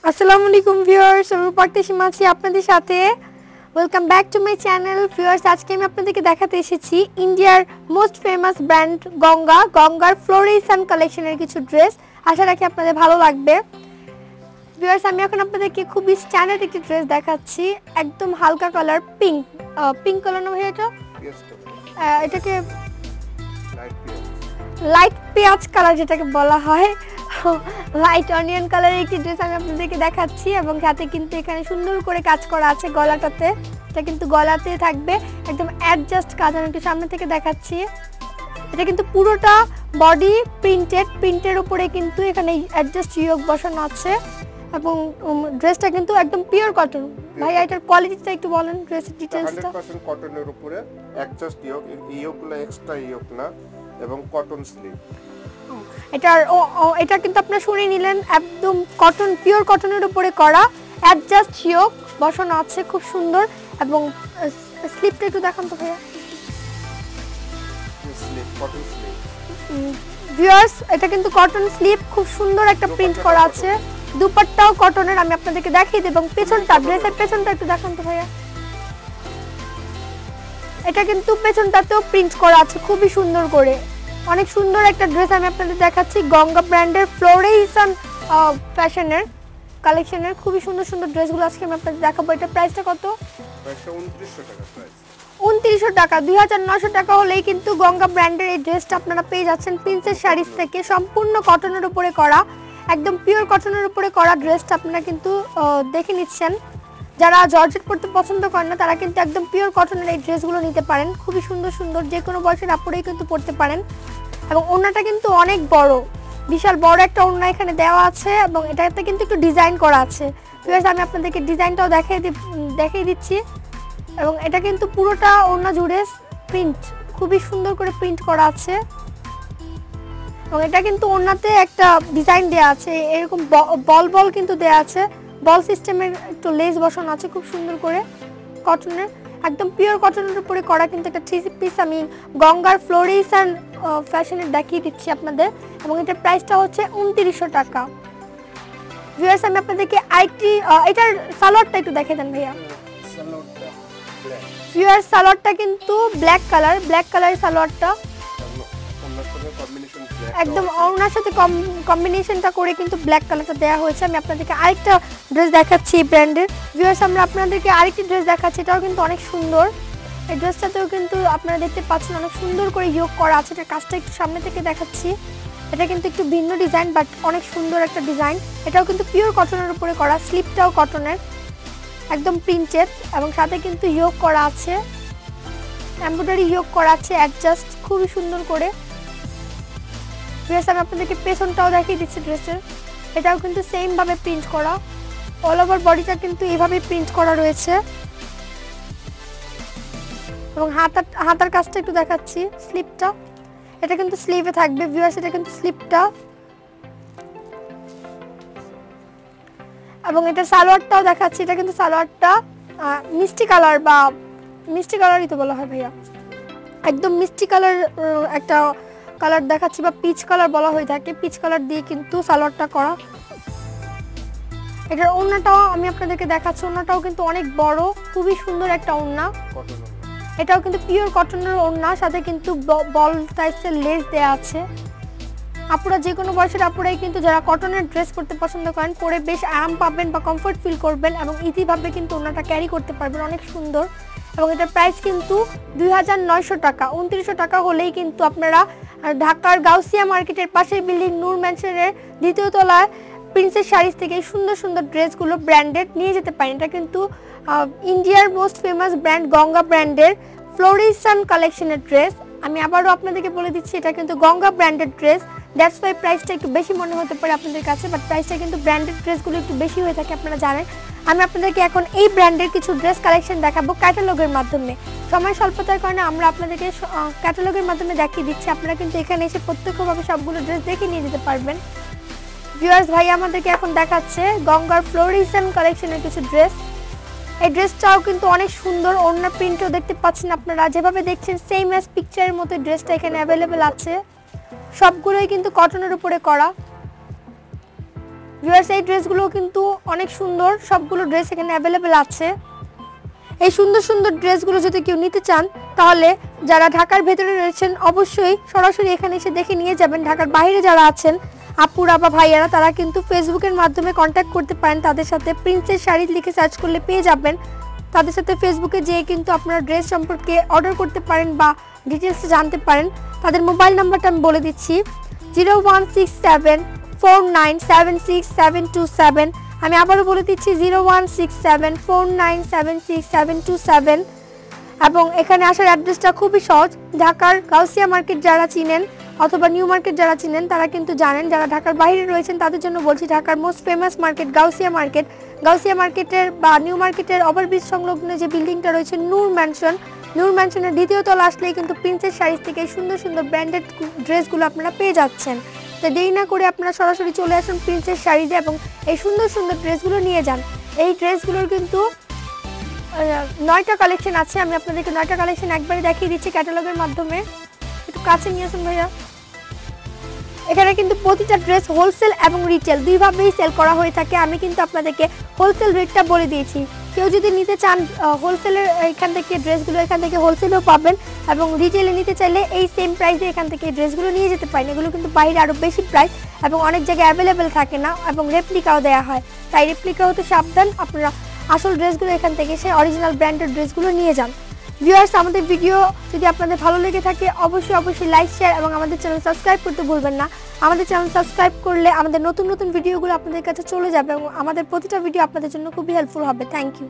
আসসালামু আলাইকুম ভিউয়ার্স, আমি পার্কতেশিমা আছি আপনাদের সাথে। Welcome back to my channel viewers. আজকে আমি আপনাদেরকে দেখাতে এসেছি ইন্ডিয়ার মোস্ট ফেমাস ব্র্যান্ড গঙ্গার ফ্লোরেসেন্ট কালেকশনের কিছু ড্রেস। আশা রাখি আপনাদের ভালো লাগবে। ভিউয়ার্স, আমি এখন আপনাদেরকে খুবই স্ট্যান্ডার্ড একটি ড্রেস দেখাচ্ছি, একদম হালকা কালার পিঙ্ক কালার না ভাই, এটাকে লাইট পেঁয়াজ কালার যেটাকে বলা হয়, লাইট অনিয়ন কালারের একটি ড্রেস আমি আপনাদেরকে দেখাচ্ছি এবং সাথে কিন্তু এখানে সুন্দর করে কাজ করা আছে গলাটাতে। এটা কিন্তু গলাতে থাকবে একদম অ্যাডজাস্ট কাজ। আমি একটু সামনে থেকে দেখাচ্ছি। এটা কিন্তু পুরোটা বডি প্রিন্টের উপরে কিন্তু এখানে অ্যাডজাস্ট ইয়োক বসানো আছে এবং ড্রেসটা কিন্তু একদম পিওর কটন। ভাই এটার কোয়ালিটিটা একটু বলেন, ড্রেসের ডিটেইলসটা। 100% কটনের উপরে অ্যাডজাস্ট ইয়োকগুলো এক্সট্রা ইয়োক না এবং কটন স্লিভ। এটা কিন্তু আপনারা শুনে নিলেন, একদম কটন, পিওর কটনের উপরে করা, অ্যাডজাস্ট ইয়োক বসানো আছে, খুব সুন্দর। এবং স্লিপটা একটু দেখান তো ভাইয়া। Sleeve cotton sleeve. ভিউয়ার্স, এটা কিন্তু কটন স্লিভ, খুব সুন্দর একটা প্রিন্ট করা আছে। দুপাট্টাও কটনের, আমি আপনাদেরকে দেখিয়ে দেব। এবং পেছনটা, ড্রেসের পেছনটা একটু দেখান তো ভাইয়া। এটা কিন্তু পেছনটাতেও প্রিন্ট করা আছে খুবই সুন্দর করে। অনেক সুন্দর একটা ড্রেস আমি আপনাদের দেখাচ্ছি, গঙ্গা ব্র্যান্ডের ফ্লোরেসেন্ট ফ্যাশনের কালেকশনের খুবই সুন্দর সুন্দর ড্রেসগুলো আজকে আমি আপনাদের দেখাবো। এটা প্রাইসটা কত? প্রাইসটা 2900 টাকা। প্রাইস 2900 টাকা। 2900 টাকা হলেই কিন্তু গঙ্গা ব্র্যান্ডের এই ড্রেসটা আপনারা পেয়ে যাচ্ছেন প্রিন্সেস শাড়িজ থেকে। সম্পূর্ণ কটনের উপরে করা, একদম পিওর কটনের উপরে করা ড্রেসটা আপনারা কিন্তু দেখে নিচ্ছেন। যারা জর্জেট পরতে পছন্দ করেন না তারা কিন্তু একদম পিওর কটনের এই ড্রেসগুলো নিতে পারেন। খুবই সুন্দর সুন্দর, যে কোনো বয়সের আপুরাই কিন্তু পরতে পারেন। এবং ওড়নাটা কিন্তু অনেক বড়, বিশাল বড় একটা ওড়না এখানে দেওয়া আছে এবং এটাতে কিন্তু একটু ডিজাইন করা আছে। ভিউয়ার্স, আমি আপনাদেরকে ডিজাইনটাও দেখিয়ে দিচ্ছি। এবং এটা কিন্তু পুরোটা ওড়না জুড়ে প্রিন্ট, খুবই সুন্দর করে প্রিন্ট করা আছে। এবং এটা কিন্তু ওড়নাতে একটা ডিজাইন দেওয়া আছে, এরকম বল কিন্তু দেওয়া আছে, বল সিস্টেমের একটু লেস বসানো আছে খুব সুন্দর করে কটনের, একদম পিওর কটনের উপরে করা কিন্তু একটা থ্রি পিস আমি গঙ্গার ফ্লোরেসেন্ট ফ্যাশনের দেখিয়ে দিচ্ছি আপনাদের। এবং এটার প্রাইসটা হচ্ছে 2900 টাকা। ভিউয়ার্স, আমি আপনাদেরকে এটার সালোয়ারটা একটু দেখিয়ে দেন ভাইয়া। ভিউয়ার্স, সালোয়ারটা কিন্তু ব্ল্যাক কালারের সালোয়ারটা, একদম ওনার সাথে কম্বিনেশনটা করে কিন্তু ব্ল্যাক কালারটা দেওয়া হয়েছে। আমি আপনাদেরকে আরেকটা ড্রেস দেখাচ্ছি এই ব্র্যান্ডের। ভিউয়ার্স, আমরা আপনাদেরকে আরেকটি ড্রেস দেখাচ্ছি, এটাও কিন্তু অনেক সুন্দর। এই ড্রেসটাতেও কিন্তু আপনারা দেখতে পাচ্ছেন অনেক সুন্দর করে ইয়োক করা আছে। এটার কাজটা একটু সামনে থেকে দেখাচ্ছি। এটা কিন্তু একটু ভিন্ন ডিজাইন, বাট অনেক সুন্দর একটা ডিজাইন। এটাও কিন্তু পিওর কটনের উপরে করা, স্লিপটাও কটনের, একদম প্রিন্টেড এবং সাথে কিন্তু ইয়োক করা আছে, এমব্রয়ডারি ইয়োক করা আছে অ্যাডজাস্ট, খুবই সুন্দর করে। আমি আপনাদেরকে পেছনটাও দেখিয়ে দিচ্ছি ড্রেসের। এটাও কিন্তু সেম ভাবে প্রিন্ট করা, অল ওভার বডিটা কিন্তু এইভাবে প্রিন্ট করা রয়েছে। এবং হাতার কাজটা একটু দেখাচ্ছি, স্লিপটা, এটা কিন্তু স্লিভে থাকবে। ভিউয়ার্স, এটা কিন্তু স্লিপটা। এবং এটা সালোয়ারটাও দেখাচ্ছি, এটা কিন্তু সালোয়ারটা মিষ্টি কালারই তো বলা হয় ভাইয়া, একদম মিষ্টি কালার একটা কালার দেখাচ্ছি, বা পিচ কালার বলা হয়ে থাকে। পিচ কালার দিয়ে কিন্তু সালোয়ারটা করা। এটার ওড়নাটাও আমি আপনাদেরকে দেখাচ্ছি, ওড়নাটাও কিন্তু অনেক বড়, খুবই সুন্দর একটা ওড়না। এটাও কিন্তু পিওর কটনের ওড়না, সাথে কিন্তু বল টাইপসের লেস দেওয়া আছে। আপুরা, যে কোনো বয়সের আপুরাই কিন্তু যারা কটনের ড্রেস পরতে পছন্দ করেন, পরে বেশ আরাম পাবেন বা কমফোর্ট ফিল করবেন এবং ইজিভাবে কিন্তু ওড়নাটা ক্যারি করতে পারবেন, অনেক সুন্দর। এবং এটার প্রাইস কিন্তু 2900 টাকা। 2900 টাকা হলেই কিন্তু আপনারা ঢাকার গাউসিয়া মার্কেটের পাশের বিল্ডিং নূর ম্যানশনের 2য় তলায় প্রিন্সেস শাড়িজ থেকে সুন্দর সুন্দর ড্রেসগুলো ব্র্যান্ডেড নিয়ে যেতে পারেন। এটা কিন্তু ইন্ডিয়ার মোস্ট ফেমাস ব্র্যান্ড গঙ্গা ব্র্যান্ডের ফ্লোরেসেন্ট কালেকশনের ড্রেস। আমি আবারও আপনাদেরকে বলে দিচ্ছি, এটা কিন্তু Ganga branded dress, that's why প্রাইসটা একটু বেশি মনে হতে পারে আপনাদের কাছে, বাট প্রাইসটা কিন্তু ব্র্যান্ডেড ড্রেসগুলো একটু বেশি হয়ে থাকে, আপনারা জানেন। আমি আপনাদেরকে এখন এই ব্র্যান্ডের কিছু ড্রেস কালেকশন দেখাবো ক্যাটালগের মাধ্যমে। সময় স্বল্পতার কারণে আমরা আপনাদেরকে ক্যাটালগের মাধ্যমে দেখিয়ে দিচ্ছি, আপনারা কিন্তু এখানে এসে প্রত্যক্ষভাবে সবগুলো ড্রেস দেখে নিয়ে যেতে পারবেন। ভিউয়ার্স, ভাই আমাদেরকে এখন দেখাচ্ছে গঙ্গার ফ্লোরেসেন্ট কালেকশনের কিছু ড্রেস। এই ড্রেসটাও কিন্তু অনেক সুন্দর, ওড়না প্রিন্টও দেখতে পাচ্ছেন আপনারা, যেভাবে দেখছেন সেম অ্যাজ পিকচারের মতো ড্রেসটা এখানে অ্যাভেলেবেল আছে। সবগুলোই কিন্তু কটনের উপরে করা। ভিউয়ার্স এই ড্রেসগুলো কিন্তু অনেক সুন্দর, সবগুলো ড্রেস এখানে অ্যাভেলেবেল আছে। এই সুন্দর সুন্দর ড্রেসগুলো যদি কেউ নিতে চান তাহলে যারা ঢাকার ভেতরে রয়েছেন অবশ্যই সরাসরি এখানে এসে দেখে নিয়ে যাবেন। ঢাকার বাইরে যারা আছেন আপুরা বা ভাইয়ারা তারা কিন্তু ফেসবুকের মাধ্যমে কন্ট্যাক্ট করতে পারেন তাদের সাথে। প্রিন্সেস শাড়ি লিখে সার্চ করলে পেয়ে যাবেন। তাদের সাথে ফেসবুকে যেয়ে কিন্তু আপনারা ড্রেস সম্পর্কে অর্ডার করতে পারেন বা ডিটেলস জানতে পারেন। তাদের মোবাইল নাম্বারটা আমি বলে দিচ্ছি 016749767727। আমি আবারও বলে দিচ্ছি 016749767727। এবং এখানে আসার অ্যাড্রেসটা খুবই সহজ। ঢাকার গাউসিয়া মার্কেট যারা চিনেন অথবা নিউ মার্কেট যারা চিনেন তারা কিন্তু জানেন। যারা ঢাকার বাইরে রয়েছেন তাদের জন্য বলছি, ঢাকার most famous market Gausia market. Gausia মার্কেটের বা নিউ মার্কেটের ওভারব্রিজ সংলগ্ন যে বিল্ডিংটা রয়েছে নূর ম্যানশন, নূর ম্যানশনের দ্বিতীয় তলা আসলেই কিন্তু প্রিন্সেস শাড়িজ থেকে সুন্দর সুন্দর ব্র্যান্ডেড ড্রেসগুলো আপনারা পেয়ে যাচ্ছেন। তো দেরি না করে আপনারা সরাসরি চলে আসুন প্রিন্সেস শাড়িজে এবং এই সুন্দর সুন্দর ড্রেসগুলো নিয়ে যান। এই ড্রেসগুলোর কিন্তু 9টা কালেকশন আছে। আমি আপনাদেরকে 9টা কালেকশন একবারে দেখিয়ে দিচ্ছি ক্যাটালগের মাধ্যমে। একটু কাছে নিয়ে আসুন ভাইয়া। এখানে কিন্তু প্রতিটা ড্রেস হোলসেল এবং রিটেল দুইভাবেই সেল করা হয়ে থাকে। আমি কিন্তু আপনাদেরকে হোলসেল রেটটা বলে দিয়েছি। কেউ যদি নিতে চান হোলসেলের এখান থেকে ড্রেসগুলো এখান থেকে হোলসেলেও পাবেন এবং রিটেলে নিতে চাইলে এই সেম প্রাইসে এখান থেকে এই ড্রেসগুলো নিয়ে যেতে পারেন। এগুলো কিন্তু বাইরে আরও বেশি প্রাইস এবং অনেক জায়গায় অ্যাভেলেবেল থাকে না এবং রেপ্লিকাও দেওয়া হয়। তাই রেপ্লিকা হতে সাবধান, আপনারা আসল ড্রেসগুলো এখান থেকে সেই অরিজিনাল ব্র্যান্ডেড ড্রেসগুলো নিয়ে যান। ভিউয়ার্স আমাদের ভিডিও যদি আপনাদের ভালো লেগে থাকে অবশ্যই লাইক শেয়ার এবং আমাদের চ্যানেল সাবস্ক্রাইব করতে ভুলবেন না। আমাদের চ্যানেল সাবস্ক্রাইব করলে আমাদের নতুন নতুন ভিডিওগুলো আপনাদের কাছে চলে যাবে এবং আমাদের প্রতিটা ভিডিও আপনাদের জন্য খুবই হেল্পফুল হবে। Thank you.